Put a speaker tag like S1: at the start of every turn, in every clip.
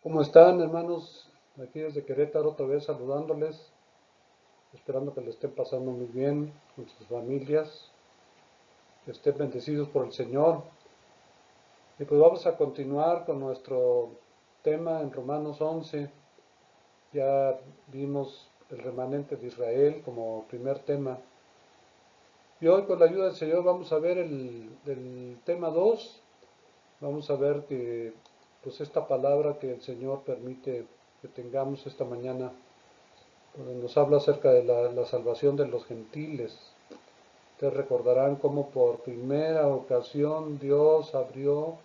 S1: ¿Cómo están, hermanos? Aquí desde Querétaro, otra vez saludándoles, esperando que le estén pasando muy bien con sus familias, que estén bendecidos por el Señor. Y pues vamos a continuar con nuestro tema en Romanos 11. Ya vimos el remanente de Israel como primer tema. Y hoy, con la ayuda del Señor, vamos a ver el tema 2. Vamos a ver que pues esta palabra que el Señor permite que tengamos esta mañana donde nos habla acerca de la salvación de los gentiles. Ustedes recordarán cómo por primera ocasión Dios abrió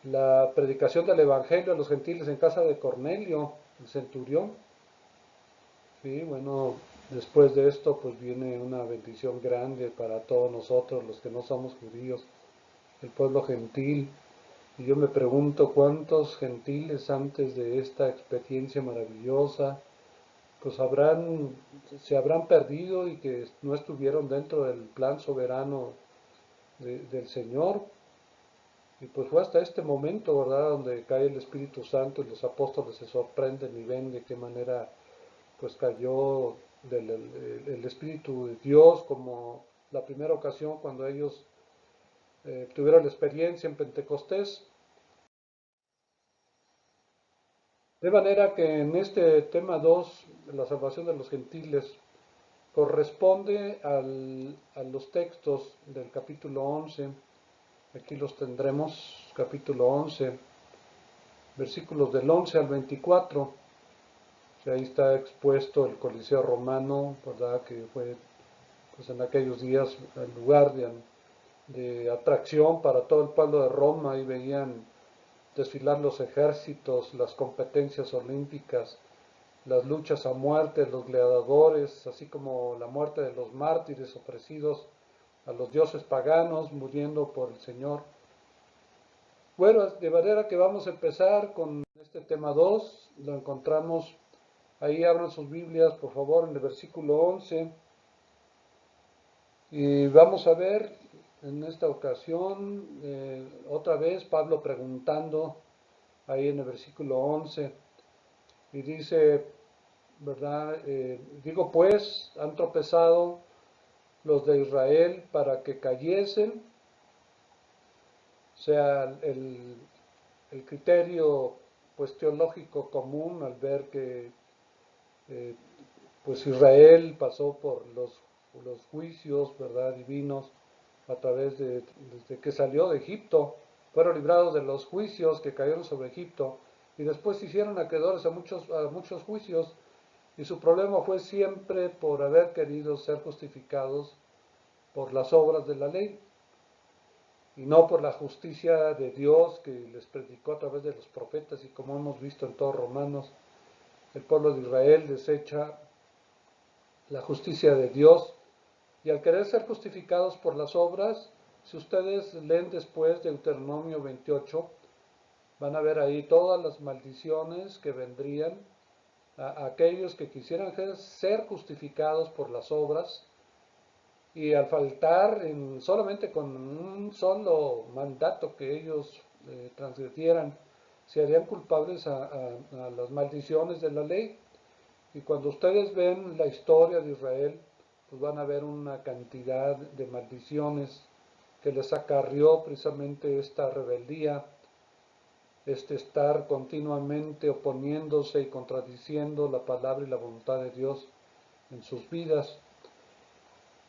S1: la predicación del Evangelio a los gentiles en casa de Cornelio, el centurión. Sí, bueno, después de esto pues viene una bendición grande para todos nosotros, los que no somos judíos, el pueblo gentil. Y yo me pregunto cuántos gentiles antes de esta experiencia maravillosa pues se habrán perdido y que no estuvieron dentro del plan soberano del Señor. Y pues fue hasta este momento, ¿verdad?, donde cae el Espíritu Santo y los apóstoles se sorprenden y ven de qué manera pues cayó el Espíritu de Dios, como la primera ocasión cuando ellos tuvieron la experiencia en Pentecostés. De manera que en este tema 2, la salvación de los gentiles, corresponde a los textos del capítulo 11. Aquí los tendremos, capítulo 11, versículos del 11 al 24. Que ahí está expuesto el Coliseo Romano, ¿verdad? Que fue pues, en aquellos días el lugar de atracción para todo el pueblo de Roma. Y veían desfilar los ejércitos, las competencias olímpicas, las luchas a muerte, los gladiadores, así como la muerte de los mártires ofrecidos a los dioses paganos, muriendo por el Señor. Bueno, de manera que vamos a empezar con este tema 2. Lo encontramos, ahí abran sus Biblias, por favor, en el versículo 11. Y vamos a ver en esta ocasión, otra vez, Pablo preguntando, ahí en el versículo 11, y dice, ¿verdad? Digo pues, han tropezado los de Israel para que cayesen. O sea, el criterio pues teológico común al ver que eh, pues Israel pasó por los juicios, ¿verdad?, divinos a través desde que salió de Egipto, fueron librados de los juicios que cayeron sobre Egipto y después se hicieron acreedores a muchos juicios. Y su problema fue siempre por haber querido ser justificados por las obras de la ley y no por la justicia de Dios que les predicó a través de los profetas. Y como hemos visto en todos Romanos, el pueblo de Israel desecha la justicia de Dios y al querer ser justificados por las obras, si ustedes leen después de Deuteronomio 28, van a ver ahí todas las maldiciones que vendrían a aquellos que quisieran ser justificados por las obras y al faltar solamente con un solo mandato que ellos transgredieran, se harían culpables a las maldiciones de la ley. Y cuando ustedes ven la historia de Israel, pues van a ver una cantidad de maldiciones que les acarrió precisamente esta rebeldía, este estar continuamente oponiéndose y contradiciendo la palabra y la voluntad de Dios en sus vidas.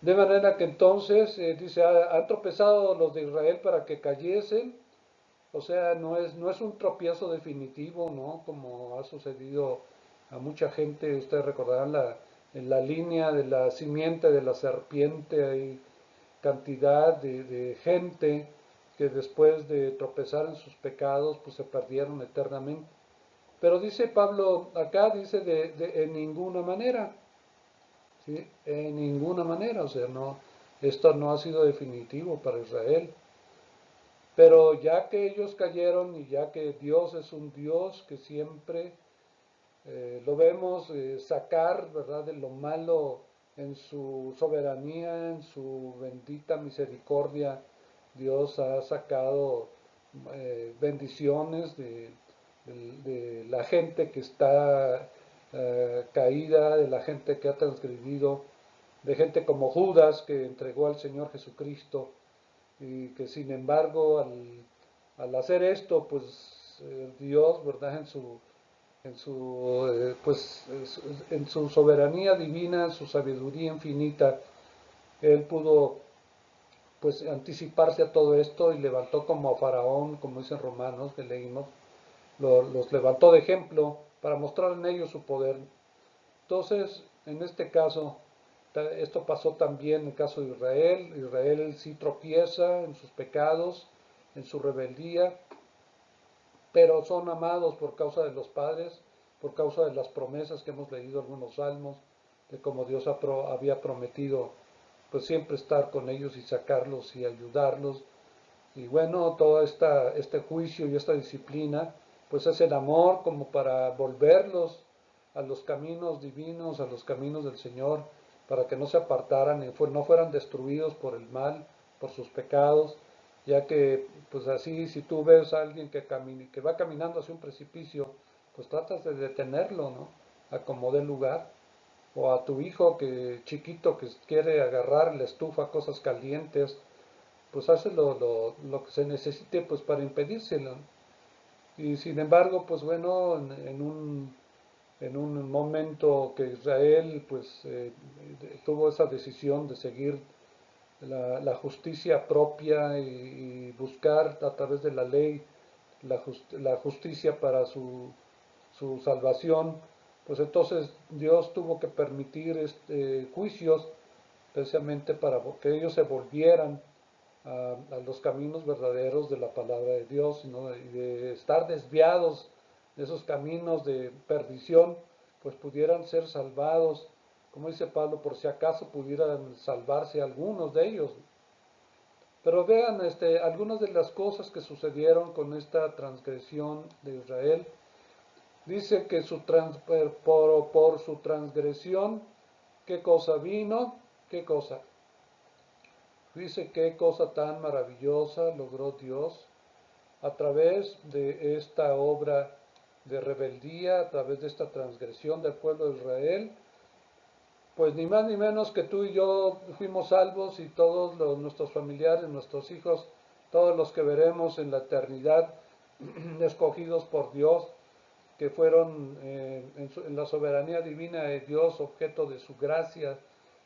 S1: De manera que entonces dice, han tropezado los de Israel para que cayesen. O sea, no es un tropiezo definitivo, ¿no? Como ha sucedido a mucha gente. Ustedes recordarán en la línea de la simiente de la serpiente, hay cantidad de gente que después de tropezar en sus pecados, pues se perdieron eternamente. Pero dice Pablo acá, dice en ninguna manera. ¿Sí? En ninguna manera, o sea, no, esto no ha sido definitivo para Israel. Pero ya que ellos cayeron y ya que Dios es un Dios que siempre lo vemos sacar, ¿verdad?, de lo malo en su soberanía, en su bendita misericordia, Dios ha sacado bendiciones de la gente que está caída, de la gente que ha transgredido, de gente como Judas que entregó al Señor Jesucristo y que sin embargo al hacer esto, pues Dios, ¿verdad? Pues, en su soberanía divina, en su sabiduría infinita, Él pudo pues anticiparse a todo esto y levantó como a Faraón, como dicen Romanos, que leímos, los levantó de ejemplo para mostrar en ellos su poder. Entonces, en este caso, esto pasó también en el caso de Israel. Israel sí tropieza en sus pecados, en su rebeldía, pero son amados por causa de los padres, por causa de las promesas que hemos leído algunos salmos, de cómo Dios había prometido pues siempre estar con ellos y sacarlos y ayudarlos. Y bueno, todo este juicio y esta disciplina, pues es el amor como para volverlos a los caminos divinos, a los caminos del Señor, para que no se apartaran y no fueran destruidos por el mal, por sus pecados, ya que pues así si tú ves a alguien que va caminando hacia un precipicio, pues tratas de detenerlo, ¿no? A como dé lugar. O a tu hijo que chiquito que quiere agarrar la estufa, cosas calientes, pues hace lo que se necesite pues para impedírselo. Y sin embargo, pues bueno, en un momento que Israel pues tuvo esa decisión de seguir la justicia propia y buscar a través de la ley la justicia para su salvación, pues entonces Dios tuvo que permitir juicios precisamente para que ellos se volvieran a los caminos verdaderos de la palabra de Dios, ¿no? Y de estar desviados de esos caminos de perdición, pues pudieran ser salvados, como dice Pablo, por si acaso pudieran salvarse algunos de ellos. Pero vean algunas de las cosas que sucedieron con esta transgresión de Israel. Dice que por su transgresión, ¿qué cosa vino? ¿Qué cosa? Dice qué cosa tan maravillosa logró Dios a través de esta obra de rebeldía, a través de esta transgresión del pueblo de Israel. Pues ni más ni menos que tú y yo fuimos salvos y todos nuestros familiares, nuestros hijos, todos los que veremos en la eternidad, escogidos por Dios, que fueron en la soberanía divina de Dios, objeto de su gracia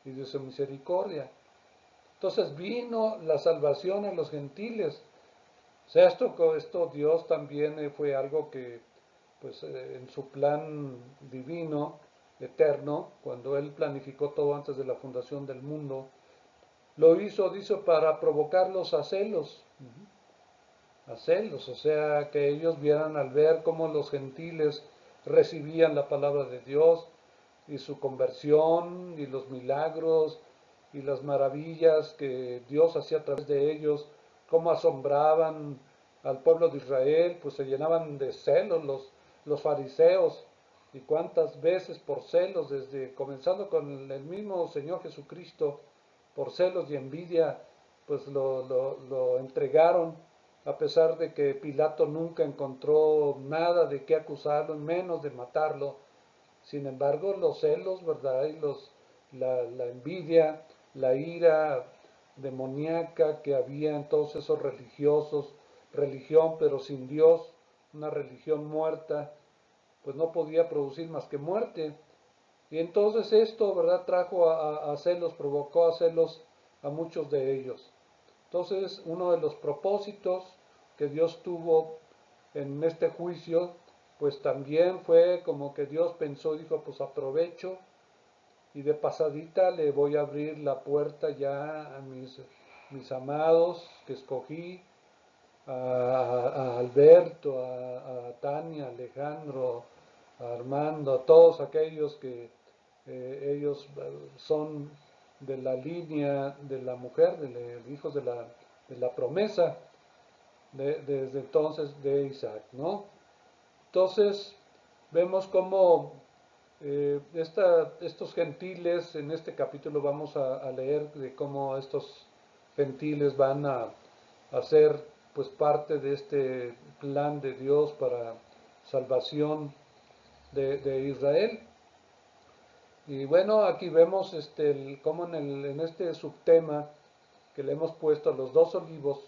S1: y de su misericordia. Entonces vino la salvación a los gentiles. O sea, esto Dios también fue algo que, pues en su plan divino, eterno, cuando Él planificó todo antes de la fundación del mundo, lo hizo para provocarlos a celos, o sea, que ellos vieran al ver cómo los gentiles recibían la palabra de Dios y su conversión y los milagros y las maravillas que Dios hacía a través de ellos, cómo asombraban al pueblo de Israel, pues se llenaban de celos los fariseos y cuántas veces por celos, desde comenzando con el mismo Señor Jesucristo, por celos y envidia, pues lo entregaron, a pesar de que Pilato nunca encontró nada de qué acusarlo, menos de matarlo. Sin embargo, los celos, ¿verdad? Y la envidia, la ira demoníaca que había en todos esos religiosos, religión pero sin Dios, una religión muerta, pues no podía producir más que muerte. Y entonces esto, ¿verdad? Trajo a celos, provocó a celos a muchos de ellos. Entonces, uno de los propósitos que Dios tuvo en este juicio, pues también fue como que Dios pensó, dijo, pues aprovecho y de pasadita le voy a abrir la puerta ya a mis amados que escogí, a Alberto, a Tania, a Alejandro, a Armando, a todos aquellos que ellos son de la línea de la mujer, de hijos de la promesa, desde entonces de Isaac, ¿no? Entonces, vemos cómo estos gentiles, en este capítulo vamos a leer de cómo estos gentiles van a ser pues parte de este plan de Dios para salvación de Israel. Y bueno, aquí vemos cómo en este subtema que le hemos puesto a los dos olivos,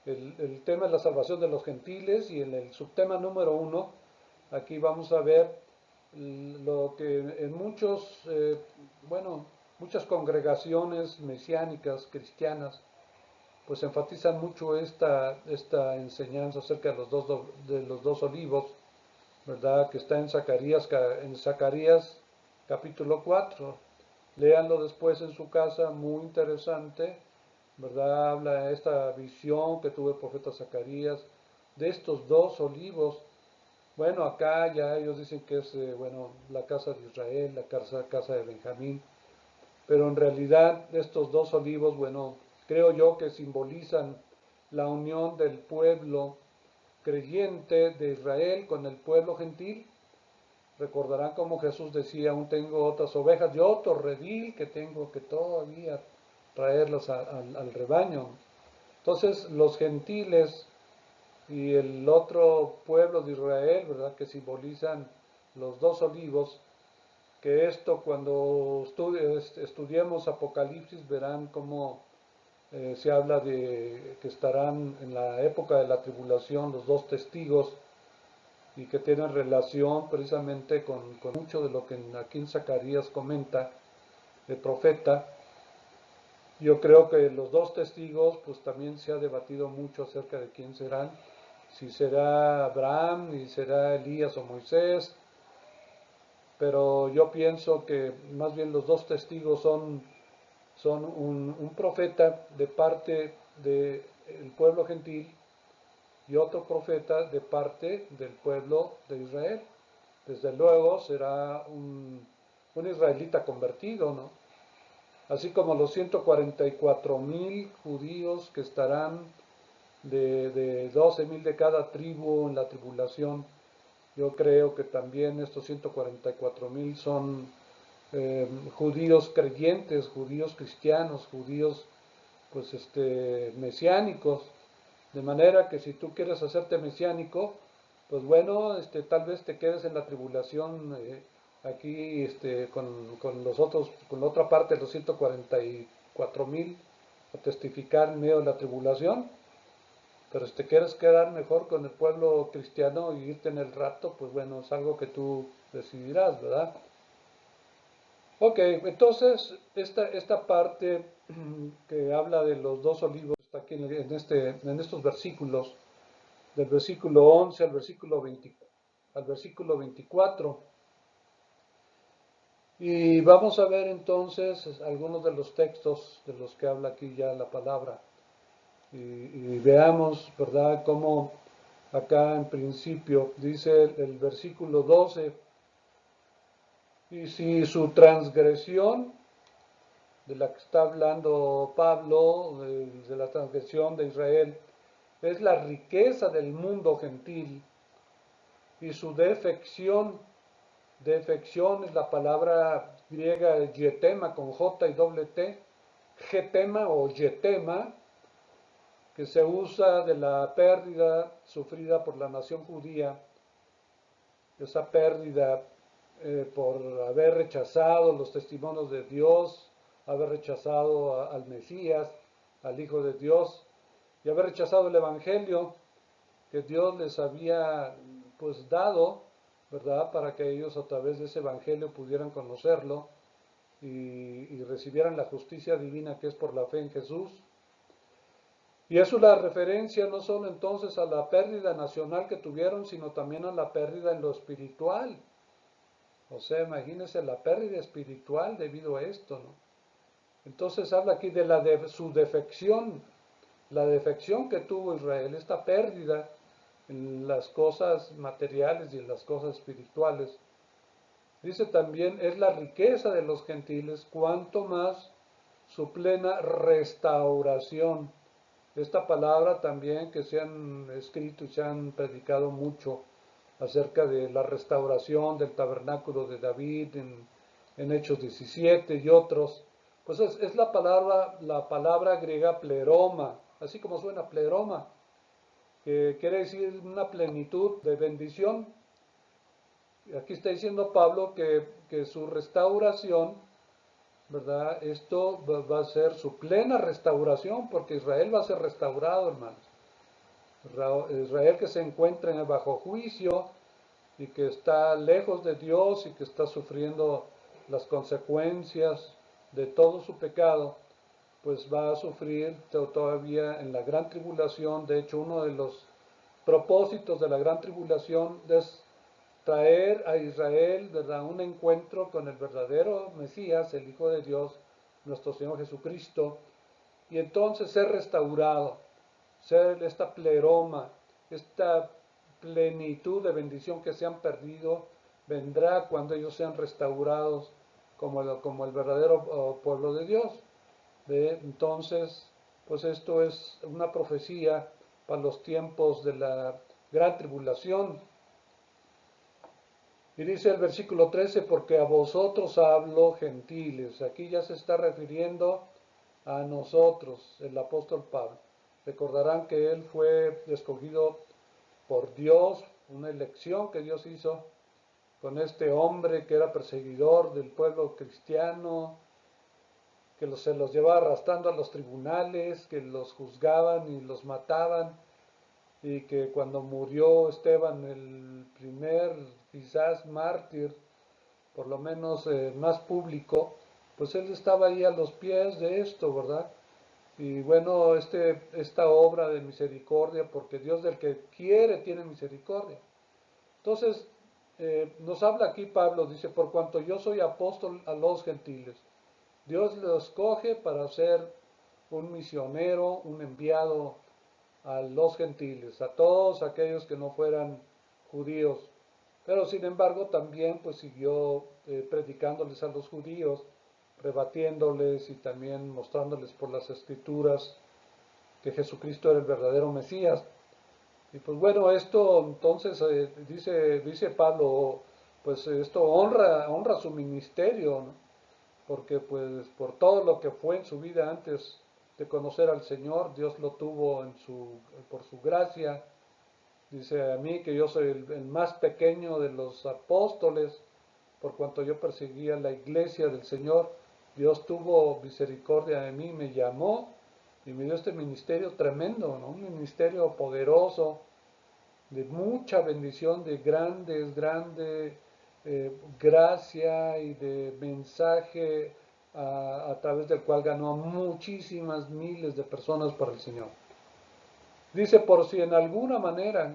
S1: el tema es la salvación de los gentiles, y en el subtema número 1, aquí vamos a ver lo que en muchas congregaciones mesiánicas cristianas, pues enfatizan mucho esta enseñanza acerca de los dos olivos, ¿verdad? Que está en Zacarías capítulo 4. Léanlo después en su casa, muy interesante, ¿verdad? Habla de esta visión que tuvo el profeta Zacarías, de estos dos olivos. Bueno, acá ya ellos dicen que es, la casa de Israel, la casa de Benjamín, pero en realidad estos dos olivos, bueno, creo yo que simbolizan la unión del pueblo creyente de Israel con el pueblo gentil. Recordarán como Jesús decía: aún tengo otras ovejas de otro redil que tengo que todavía traerlas al rebaño. Entonces los gentiles y el otro pueblo de Israel, ¿verdad?, que simbolizan los dos olivos, que esto cuando estudiemos Apocalipsis verán cómo se habla de que estarán en la época de la tribulación los dos testigos, y que tienen relación precisamente con mucho de lo que aquí en Zacarías comenta el profeta. Yo creo que los dos testigos, pues también se ha debatido mucho acerca de quién serán, si será Abraham, y será Elías o Moisés, pero yo pienso que más bien los dos testigos son un profeta de parte del pueblo gentil y otro profeta de parte del pueblo de Israel. Desde luego será un israelita convertido, ¿no? Así como los 144,000 judíos que estarán de 12,000 de cada tribu en la tribulación. Yo creo que también estos 144,000 son judíos creyentes, judíos cristianos, judíos pues mesiánicos, de manera que si tú quieres hacerte mesiánico, pues bueno, tal vez te quedes en la tribulación aquí con los otros, con la otra parte de los 144,000, a testificar en medio de la tribulación. Pero si te quieres quedar mejor con el pueblo cristiano y irte en el rapto, pues bueno, es algo que tú decidirás, ¿verdad? Ok, entonces esta parte que habla de los dos olivos está aquí en estos versículos, del versículo 11 al versículo 24. Y vamos a ver entonces algunos de los textos de los que habla aquí ya la palabra. Y veamos, ¿verdad?, cómo acá en principio dice el versículo 12: y si su transgresión, de la que está hablando Pablo, de la transgresión de Israel, es la riqueza del mundo gentil, y su defección es la palabra griega yetema con J y doble T, getema o yetema, que se usa de la pérdida sufrida por la nación judía, esa pérdida por haber rechazado los testimonios de Dios, haber rechazado al Mesías, al Hijo de Dios, y haber rechazado el Evangelio que Dios les había pues dado, ¿verdad?, para que ellos a través de ese Evangelio pudieran conocerlo y recibieran la justicia divina que es por la fe en Jesús. Y eso es la referencia no solo entonces a la pérdida nacional que tuvieron, sino también a la pérdida en lo espiritual. O sea, imagínense la pérdida espiritual debido a esto, ¿no? Entonces habla aquí de su defección, la defección que tuvo Israel, esta pérdida en las cosas materiales y en las cosas espirituales. Dice también, es la riqueza de los gentiles, cuanto más su plena restauración. Esta palabra también que se han escrito y se han predicado mucho acerca de la restauración del tabernáculo de David en Hechos 17 y otros, pues es la palabra griega pleroma, así como suena pleroma. que quiere decir una plenitud de bendición. Aquí está diciendo Pablo que su restauración, ¿verdad? Esto va a ser su plena restauración, porque Israel va a ser restaurado, hermanos. Israel que se encuentra bajo juicio y que está lejos de Dios y que está sufriendo las consecuencias de todo su pecado, pues va a sufrir todavía en la gran tribulación. De hecho, uno de los propósitos de la gran tribulación es traer a Israel, ¿verdad?, un encuentro con el verdadero Mesías, el Hijo de Dios, nuestro Señor Jesucristo, y entonces ser restaurado, ser esta pleroma, esta plenitud de bendición que se han perdido, vendrá cuando ellos sean restaurados como el verdadero pueblo de Dios. Entonces, pues esto es una profecía para los tiempos de la gran tribulación. Y dice el versículo 13, porque a vosotros hablo gentiles. Aquí ya se está refiriendo a nosotros, el apóstol Pablo. Recordarán que él fue escogido por Dios, una elección que Dios hizo con este hombre que era perseguidor del pueblo cristiano, que se los llevaba arrastrando a los tribunales, que los juzgaban y los mataban, y que cuando murió Esteban, el primer quizás mártir, por lo menos más público, pues él estaba ahí a los pies de esto, ¿verdad? Y bueno, esta obra de misericordia, porque Dios del que quiere tiene misericordia. Entonces, nos habla aquí Pablo, dice, por cuanto yo soy apóstol a los gentiles, Dios lo escoge para ser un misionero, un enviado a los gentiles, a todos aquellos que no fueran judíos. Pero sin embargo también pues siguió predicándoles a los judíos, rebatiéndoles y también mostrándoles por las escrituras que Jesucristo era el verdadero Mesías. Y pues bueno, esto entonces dice Pablo, pues esto honra su ministerio, ¿no? Porque pues por todo lo que fue en su vida antes de conocer al Señor, Dios lo tuvo por su gracia. Dice a mí que yo soy el más pequeño de los apóstoles, por cuanto yo perseguía la iglesia del Señor. Dios tuvo misericordia de mí, me llamó y me dio este ministerio tremendo, ¿no? Un ministerio poderoso, de mucha bendición, de grande gracia y de mensaje a través del cual ganó a muchísimas miles de personas para el Señor. Dice, por si en alguna manera,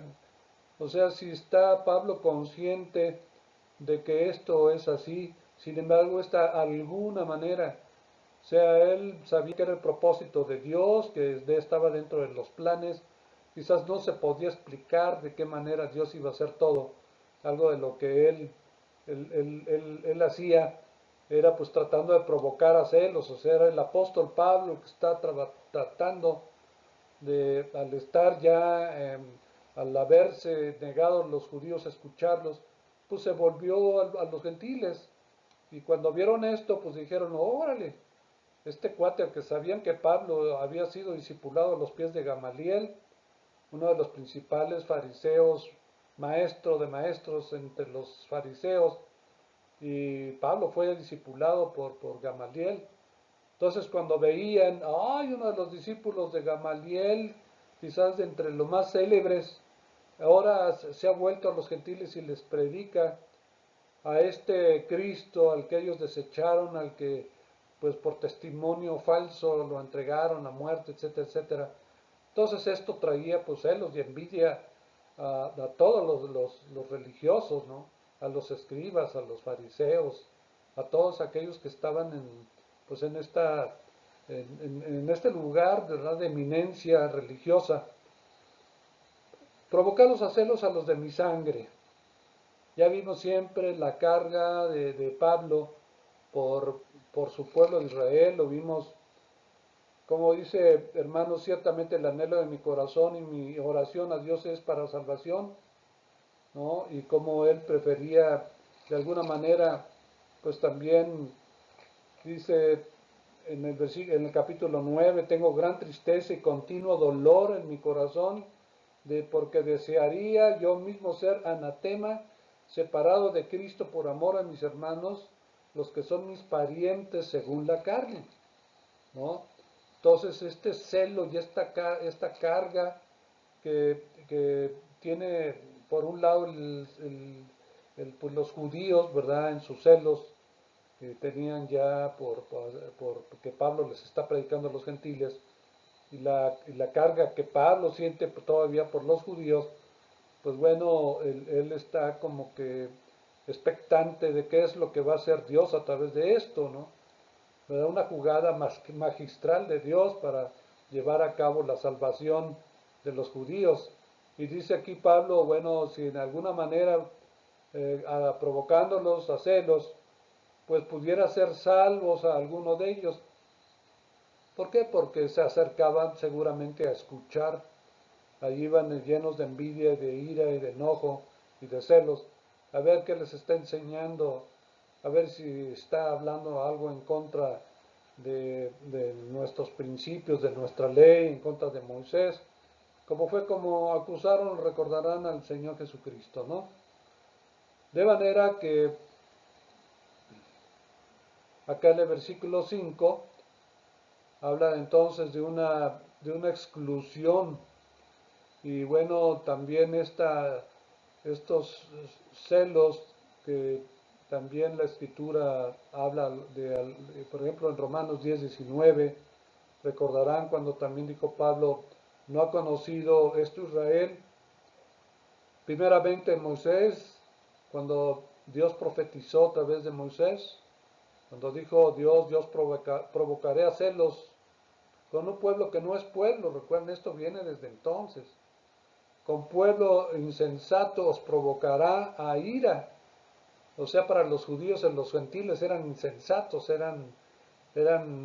S1: o sea, si está Pablo consciente de que esto es así, sin embargo, esta alguna manera, o sea, él sabía que era el propósito de Dios, que estaba dentro de los planes, quizás no se podía explicar de qué manera Dios iba a hacer todo, algo de lo que él hacía, era pues tratando de provocar a celos, o sea, era el apóstol Pablo que está tratando al estar ya, al haberse negado los judíos a escucharlos, pues se volvió a los gentiles. Y cuando vieron esto, pues dijeron, órale, este cuate, que sabían que Pablo había sido discipulado a los pies de Gamaliel, uno de los principales fariseos, maestro de maestros entre los fariseos, y Pablo fue discipulado por Gamaliel. Entonces cuando veían, ay, uno de los discípulos de Gamaliel, quizás de entre los más célebres, ahora se ha vuelto a los gentiles y les predica a este Cristo al que ellos desecharon, al que pues por testimonio falso lo entregaron a muerte, etcétera, etcétera. Entonces esto traía pues celos y envidia a todos los religiosos, ¿no? A los escribas, a los fariseos, a todos aquellos que estaban pues en este lugar, ¿verdad?, de eminencia religiosa. Provocarlos a celos a los de mi sangre. Ya vimos siempre la carga de Pablo por su pueblo de Israel, lo vimos, como dice, hermanos, ciertamente el anhelo de mi corazón y mi oración a Dios es para salvación, ¿no? Y como él prefería, de alguna manera, pues también dice en el capítulo 9, tengo gran tristeza y continuo dolor en mi corazón, porque desearía yo mismo ser anatema, separado de Cristo por amor a mis hermanos, los que son mis parientes según la carne, ¿no? Entonces este celo y esta carga que tiene por un lado pues los judíos, ¿verdad? En sus celos que tenían ya porque Pablo les está predicando a los gentiles, y la carga que Pablo siente todavía por los judíos, pues bueno, él está como que expectante de qué es lo que va a hacer Dios a través de esto, ¿no? ¿Verdad? Una jugada magistral de Dios para llevar a cabo la salvación de los judíos. Y dice aquí Pablo, bueno, si en alguna manera, provocándolos a celos, pues pudiera ser salvos a alguno de ellos. ¿Por qué? Porque se acercaban seguramente a escuchar. Ahí iban llenos de envidia, de ira y de enojo y de celos. A ver qué les está enseñando, a ver si está hablando algo en contra de nuestros principios, de nuestra ley, en contra de Moisés. Como fue como acusaron, recordarán al Señor Jesucristo, ¿no? De manera que acá en el versículo 5 habla entonces de una exclusión. Y bueno, también estos celos que también la escritura habla por ejemplo, en Romanos 10:19, recordarán cuando también dijo Pablo, no ha conocido esto Israel, primeramente en Moisés, cuando Dios profetizó a través de Moisés, cuando dijo Dios provocaré a celos con un pueblo que no es pueblo. Recuerden, esto viene desde entonces. Con pueblo insensato os provocará a ira. O sea, para los judíos, los gentiles eran insensatos, eran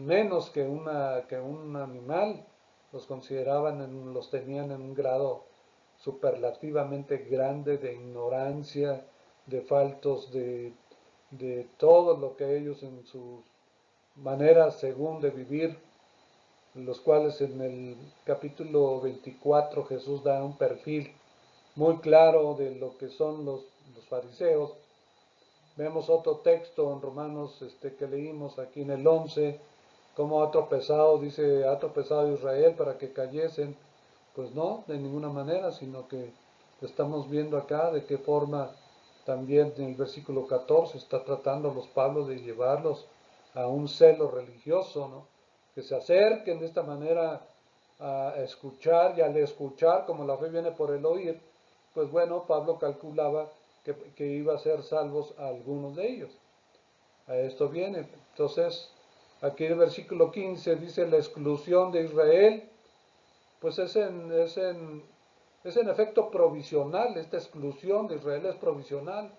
S1: menos que un animal. Los consideraban, los tenían en un grado superlativamente grande de ignorancia, de faltos de todo lo que ellos en sus maneras según de vivir, los cuales en el capítulo 24 Jesús da un perfil muy claro de lo que son los fariseos. Vemos otro texto en Romanos que leímos aquí en el 11, como ha tropezado, dice, ha tropezado Israel para que cayesen. Pues no, de ninguna manera, sino que estamos viendo acá de qué forma también en el versículo 14 está tratando los Pablos de llevarlos a un celo religioso, ¿no? Que se acerquen de esta manera a escuchar, y al escuchar, como la fe viene por el oír, pues bueno, Pablo calculaba que iba a ser salvos a algunos de ellos. A esto viene. Entonces, aquí en el versículo 15 dice la exclusión de Israel, pues es en efecto provisional. Esta exclusión de Israel es provisional,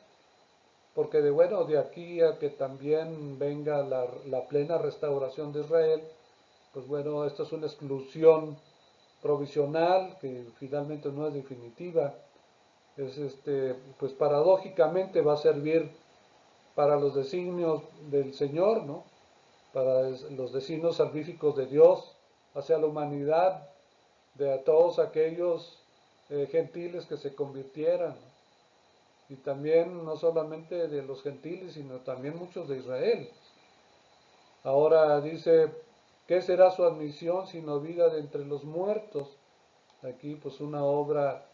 S1: porque de aquí a que también venga la plena restauración de Israel, pues bueno, esta es una exclusión provisional que finalmente no es definitiva. Pues paradójicamente va a servir para los designios del Señor, ¿no? Para los designios salvíficos de Dios hacia la humanidad, de a todos aquellos gentiles que se convirtieran, ¿no? Y también no solamente de los gentiles, sino también muchos de Israel. Ahora dice, ¿qué será su admisión sino vida de entre los muertos? Aquí pues una obra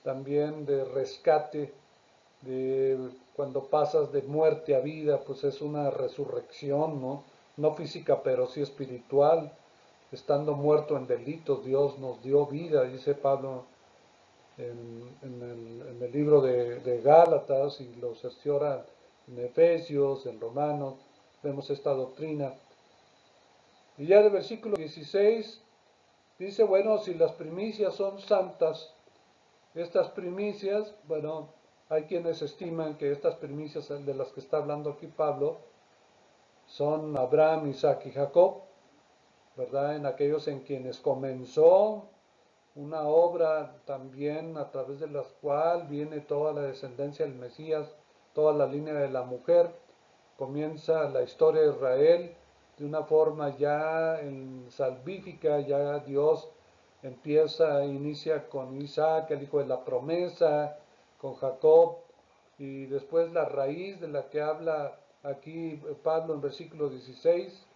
S1: también de rescate, de cuando pasas de muerte a vida, pues es una resurrección, ¿no? No física, pero sí espiritual. Estando muerto en delitos, Dios nos dio vida, dice Pablo en el libro de Gálatas, y lo cerciora en Efesios, en Romanos, vemos esta doctrina. Y ya del versículo 16 dice, bueno, si las primicias son santas, estas primicias, bueno, hay quienes estiman que estas primicias de las que está hablando aquí Pablo son Abraham, Isaac y Jacob, ¿verdad? En aquellos en quienes comenzó una obra también a través de la cual viene toda la descendencia del Mesías, toda la línea de la mujer. Comienza la historia de Israel de una forma ya salvífica, ya Dios inicia con Isaac, el hijo de la promesa, con Jacob, y después la raíz de la que habla aquí Pablo en versículo 16.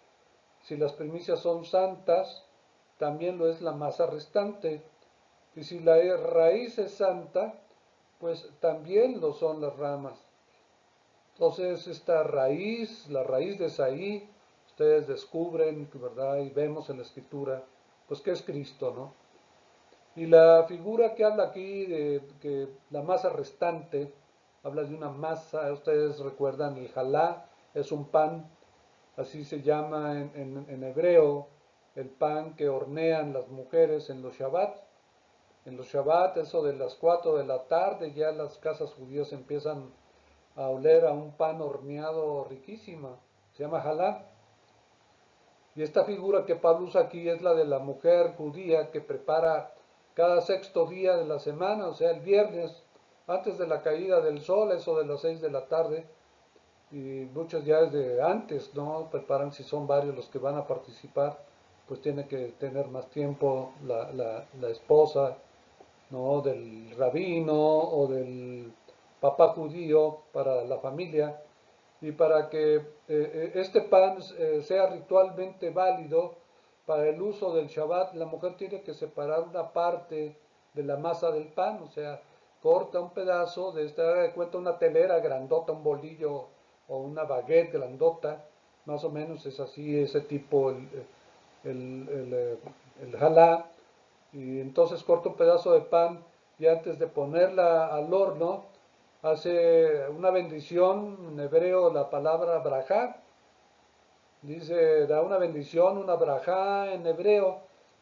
S1: Si las primicias son santas, también lo es la masa restante. Y si la raíz es santa, pues también lo son las ramas. Entonces esta raíz, la raíz de Isaí, ustedes descubren, ¿verdad? Y vemos en la escritura, pues que es Cristo, ¿no? Y la figura que habla aquí de que la masa restante, habla de una masa, ustedes recuerdan, el jalá es un pan, así se llama en hebreo, el pan que hornean las mujeres en los Shabbat. En los Shabbat, eso de las 4 de la tarde, ya las casas judías empiezan a oler a un pan horneado riquísima, se llama jalá. Y esta figura que Pablo usa aquí es la de la mujer judía que prepara cada sexto día de la semana, o sea, el viernes, antes de la caída del sol, eso de las 6 de la tarde, y muchos ya desde antes, ¿no? Preparan, si son varios los que van a participar, pues tiene que tener más tiempo la esposa, ¿no? Del rabino o del papá judío para la familia, y para que este pan sea ritualmente válido para el uso del Shabbat, la mujer tiene que separar una parte de la masa del pan, o sea, corta un pedazo de esta, de cuenta una telera grandota, un bolillo o una baguette grandota, más o menos es así, ese tipo el, el, eh, el jalá, y entonces corta un pedazo de pan y antes de ponerla al horno, hace una bendición, en hebreo la palabra brajá, dice, da una bendición, una brajá en hebreo,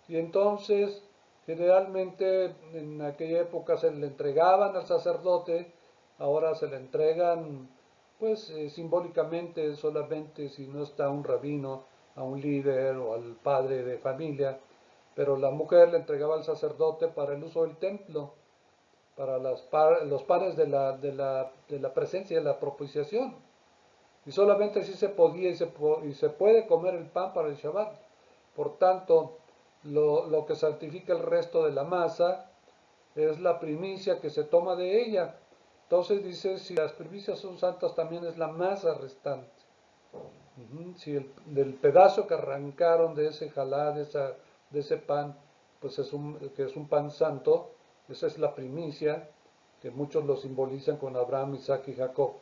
S1: y entonces generalmente en aquella época se le entregaban al sacerdote, ahora se le entregan pues simbólicamente solamente si no está un rabino, a un líder o al padre de familia, pero la mujer le entregaba al sacerdote para el uso del templo, para los panes de la presencia, de la propiciación. Y solamente así se podía y se puede comer el pan para el Shabbat. Por tanto, lo que santifica el resto de la masa es la primicia que se toma de ella. Entonces dice, si las primicias son santas, también es la masa restante. Si del pedazo que arrancaron de ese jalá, de ese pan, pues que es un pan santo, esa es la primicia, que muchos lo simbolizan con Abraham, Isaac y Jacob.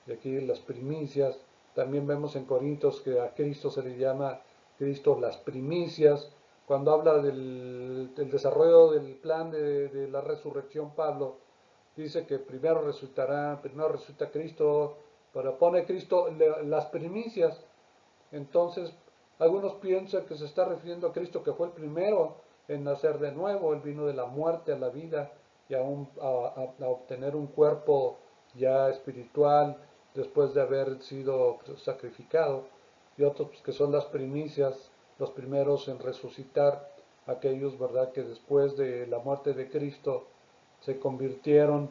S1: Y aquí las primicias, también vemos en Corintios que a Cristo se le llama Cristo las primicias. Cuando habla del desarrollo del plan de la resurrección, Pablo dice que primero resucita Cristo, pero pone Cristo las primicias. Entonces, algunos piensan que se está refiriendo a Cristo que fue el primero en nacer de nuevo, él vino de la muerte a la vida y a obtener un cuerpo ya espiritual después de haber sido sacrificado, y otros pues, que son las primicias, los primeros en resucitar, aquellos, ¿verdad?, que después de la muerte de Cristo se convirtieron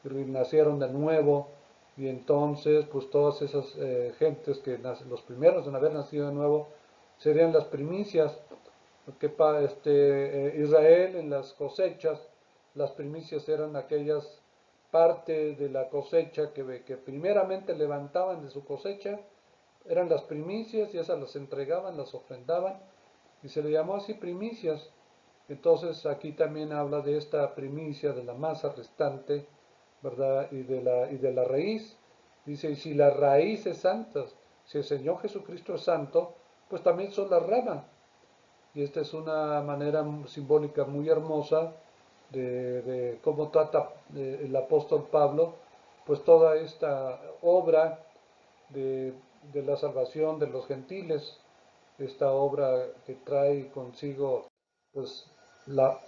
S1: y nacieron de nuevo, y entonces pues todas esas gentes que los primeros en haber nacido de nuevo serían las primicias, porque Israel en las cosechas, las primicias eran aquellas partes de la cosecha que primeramente levantaban de su cosecha, eran las primicias y esas las entregaban, las ofrendaban, y se le llamó así primicias. Entonces aquí también habla de esta primicia de la masa restante, ¿verdad? Y de la raíz. Dice, y si la raíz es santa, si el Señor Jesucristo es santo, pues también son las ramas. Y esta es una manera simbólica muy hermosa de cómo trata el apóstol Pablo, pues toda esta obra de, de la salvación de los gentiles, esta obra que trae consigo pues la,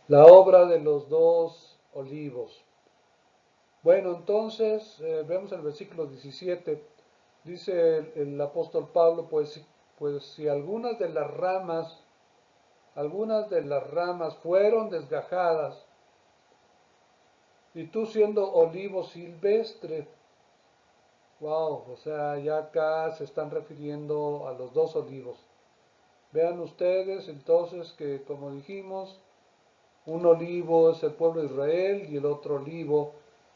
S1: la obra de los dos olivos. Bueno, entonces vemos el versículo 17, dice el apóstol Pablo, pues si algunas de las ramas fueron desgajadas, y tú siendo olivo silvestre, Wow, o sea, ya acá se están refiriendo a los dos olivos. Vean ustedes entonces que, como dijimos, un olivo es el pueblo de Israel y el otro olivo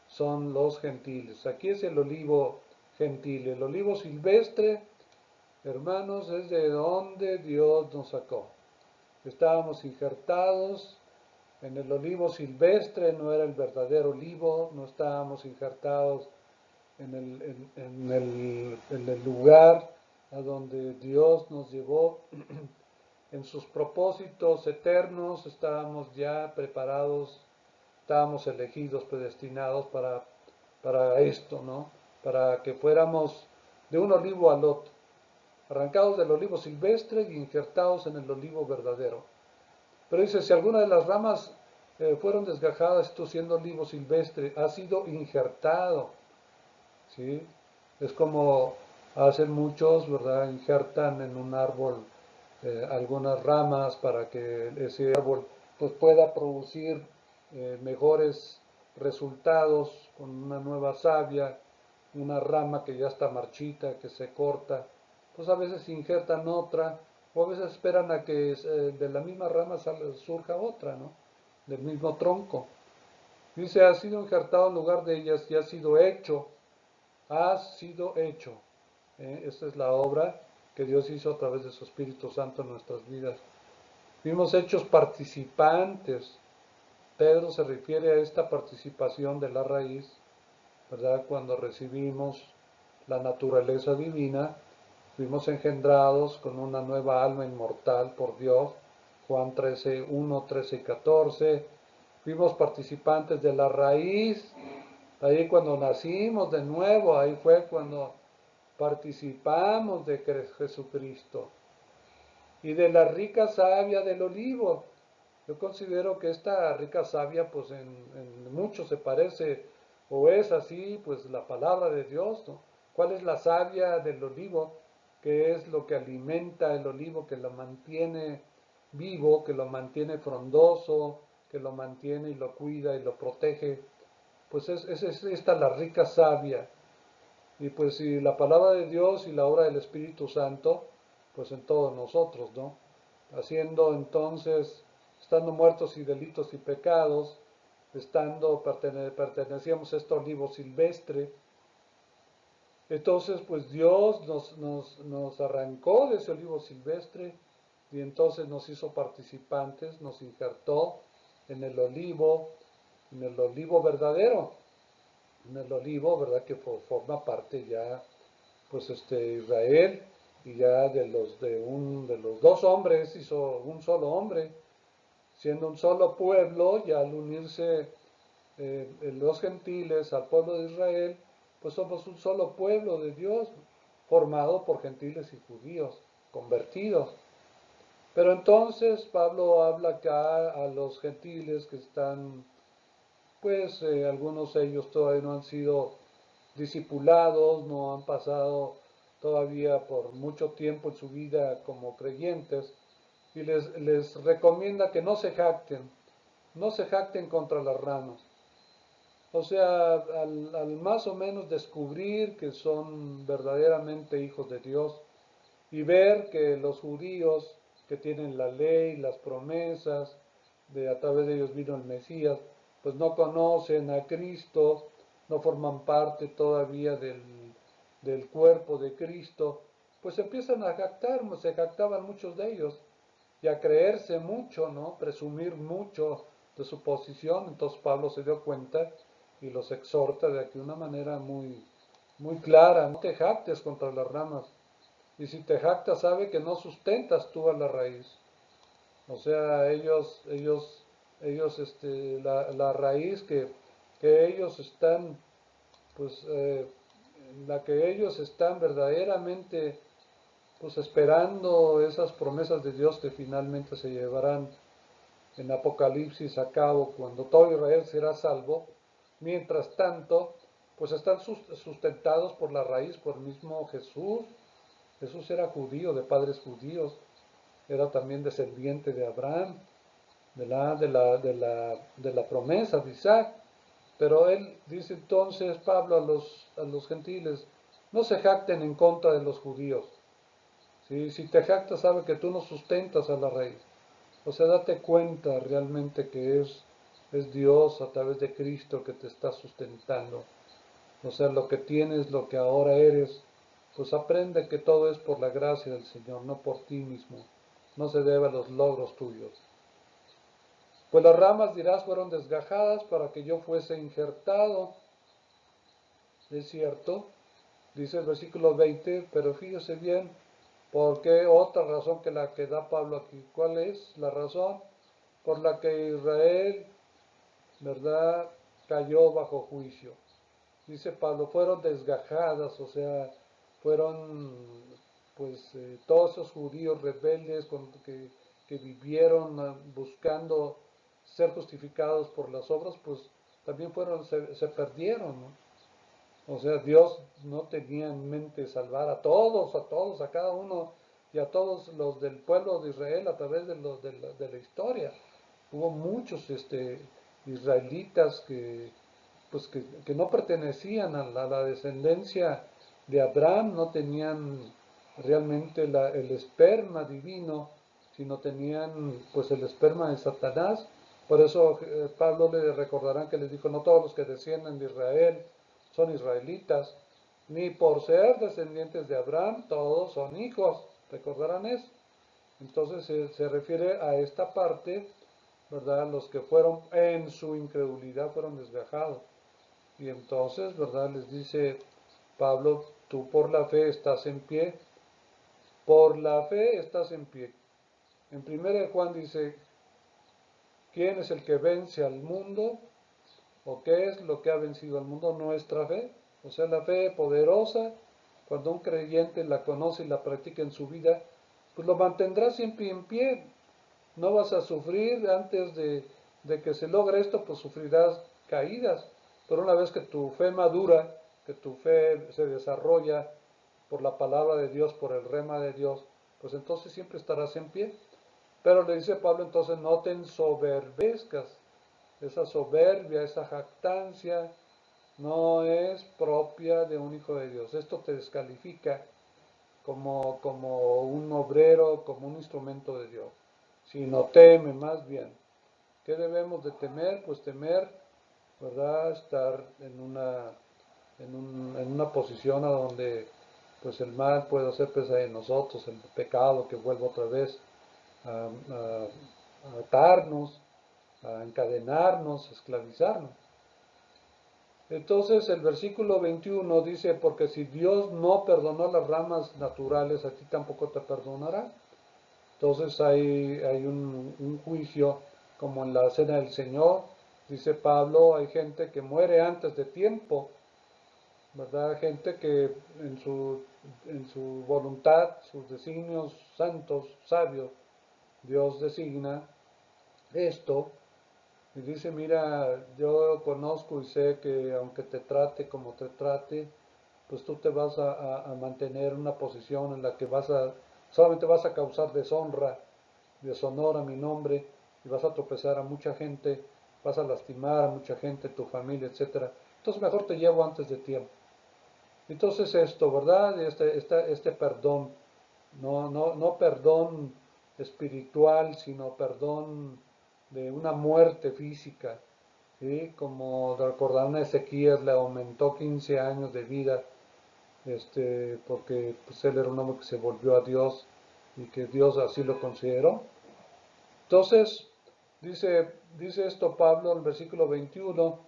S1: son los gentiles. Aquí es el olivo gentil. El olivo silvestre, hermanos, es de donde Dios nos sacó. Estábamos injertados en el olivo silvestre, no era el verdadero olivo, no estábamos injertados en el lugar a donde Dios nos llevó. En sus propósitos eternos estábamos ya preparados, estábamos elegidos, predestinados para esto, ¿no? Para que fuéramos de un olivo al otro, arrancados del olivo silvestre y injertados en el olivo verdadero. Pero dice, si alguna de las ramas fueron desgajadas, esto siendo olivo silvestre, ha sido injertado, ¿sí? Es como hacen muchos, ¿verdad? Injertan en un árbol algunas ramas para que ese árbol pues, pueda producir mejores resultados con una nueva savia, una rama que ya está marchita, que se corta, pues a veces injertan otra, o a veces esperan a que de la misma rama surja otra, ¿no? Del mismo tronco. Dice, ha sido injertado en lugar de ellas y ha sido hecho. Esta es la obra que Dios hizo a través de su Espíritu Santo en nuestras vidas. Fuimos hechos participantes. Pedro se refiere a esta participación de la raíz, ¿verdad? Cuando recibimos la naturaleza divina, fuimos engendrados con una nueva alma inmortal por Dios. Juan 13, 1, 13 y 14. Fuimos participantes de la raíz. Ahí cuando nacimos de nuevo, ahí fue cuando participamos de Jesucristo y de la rica savia del olivo. Yo considero que esta rica savia, pues en mucho se parece o es así, pues la palabra de Dios, ¿no? ¿Cuál es la savia del olivo? ¿Qué es lo que alimenta el olivo, que lo mantiene vivo, que lo mantiene frondoso, que lo mantiene y lo cuida y lo protege? Pues es esta la rica savia. Y pues si la palabra de Dios y la obra del Espíritu Santo, pues en todos nosotros, ¿no? Haciendo entonces, estando muertos y delitos y pecados, pertenecíamos a este olivo silvestre, entonces pues Dios nos arrancó de ese olivo silvestre y entonces nos hizo participantes, nos injertó en el olivo verdadero, en el olivo, ¿verdad? Que forma parte ya pues Israel y ya de los dos hombres hizo un solo hombre, siendo un solo pueblo, y al unirse los gentiles al pueblo de Israel, pues somos un solo pueblo de Dios, formado por gentiles y judíos, convertidos. Pero entonces Pablo habla acá a los gentiles que están, pues algunos de ellos todavía no han sido discipulados, no han pasado todavía por mucho tiempo en su vida como creyentes, y les recomienda que no se jacten contra las ramas. O sea, al más o menos descubrir que son verdaderamente hijos de Dios y ver que los judíos que tienen la ley, las promesas, a través de ellos vino el Mesías, pues no conocen a Cristo, no forman parte todavía del cuerpo de Cristo, pues empiezan a jactar, se jactaban muchos de ellos, y a creerse mucho, ¿no? Presumir mucho de su posición. Entonces Pablo se dio cuenta y los exhorta de aquí de una manera muy, muy clara: no te jactes contra las ramas. Y si te jactas, sabe que no sustentas tú a la raíz. O sea, la raíz que ellos están, pues, en la que ellos están verdaderamente, pues, esperando esas promesas de Dios que finalmente se llevarán en Apocalipsis a cabo cuando todo Israel será salvo. Mientras tanto, pues están sustentados por la raíz, por el mismo Jesús. Jesús era judío, de padres judíos, era también descendiente de Abraham, de la promesa de Isaac. Pero él dice entonces, Pablo, a los gentiles: no se jacten en contra de los judíos. ¿Sí? Si te jactas, sabe que tú no sustentas a la raíz. O sea, date cuenta realmente que es Dios a través de Cristo que te está sustentando. O sea, lo que tienes, lo que ahora eres, pues aprende que todo es por la gracia del Señor, no por ti mismo. No se debe a los logros tuyos. Pues las ramas, dirás, fueron desgajadas para que yo fuese injertado. Es cierto, dice el versículo 20, pero fíjese bien, ¿por qué otra razón que la que da Pablo aquí? ¿Cuál es la razón por la que Israel, verdad, cayó bajo juicio? Dice Pablo, fueron desgajadas, o sea, fueron pues todos esos judíos rebeldes que vivieron buscando ser justificados por las obras, pues también se perdieron, ¿no? O sea, Dios no tenía en mente salvar a cada uno y a todos los del pueblo de Israel a través de la historia. Hubo muchos israelitas que no pertenecían a la descendencia de Abraham, no tenían realmente el esperma divino, sino tenían pues el esperma de Satanás. Por eso Pablo le recordarán que les dijo, no todos los que descienden de Israel son israelitas, ni por ser descendientes de Abraham, todos son hijos. ¿Recordarán eso? Entonces se refiere a esta parte, ¿verdad? Los que fueron en su incredulidad fueron desgajados. Y entonces, ¿verdad? Les dice Pablo, tú por la fe estás en pie, por la fe estás en pie. En 1 Juan dice, ¿quién es el que vence al mundo? ¿O qué es lo que ha vencido al mundo? Nuestra fe. O sea, la fe poderosa, cuando un creyente la conoce y la practica en su vida, pues lo mantendrá siempre en pie. No vas a sufrir antes de que se logre esto, pues sufrirás caídas. Pero una vez que tu fe madura, que tu fe se desarrolla por la palabra de Dios, por el rema de Dios, pues entonces siempre estarás en pie. Pero le dice Pablo, entonces no te ensoberbezcas. Esa soberbia, esa jactancia, no es propia de un hijo de Dios. Esto te descalifica como un obrero, como un instrumento de Dios. Sino teme más bien. ¿Qué debemos de temer? Pues temer, ¿verdad? Estar en una posición a donde pues el mal puede hacer presa de nosotros, el pecado que vuelva otra vez a atarnos, a encadenarnos, a esclavizarnos. Entonces el versículo 21 dice, porque si Dios no perdonó las ramas naturales, a ti tampoco te perdonará. Entonces hay un juicio como en la cena del Señor, dice Pablo, hay gente que muere antes de tiempo, ¿verdad? Gente que en su voluntad, sus designios santos, sabios, Dios designa esto y dice, mira, yo conozco y sé que aunque te trate como te trate, pues tú te vas a mantener en una posición en la que solamente vas a causar deshonor a mi nombre y vas a tropezar a mucha gente, vas a lastimar a mucha gente, tu familia, etcétera. Entonces mejor te llevo antes de tiempo. Entonces esto, ¿verdad? Este perdón, no perdón espiritual, sino perdón de una muerte física, ¿sí? Como recordaron a Ezequías, le aumentó 15 años de vida, porque pues, él era un hombre que se volvió a Dios y que Dios así lo consideró. Entonces, dice esto Pablo en el versículo 21,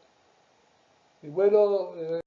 S1: y bueno,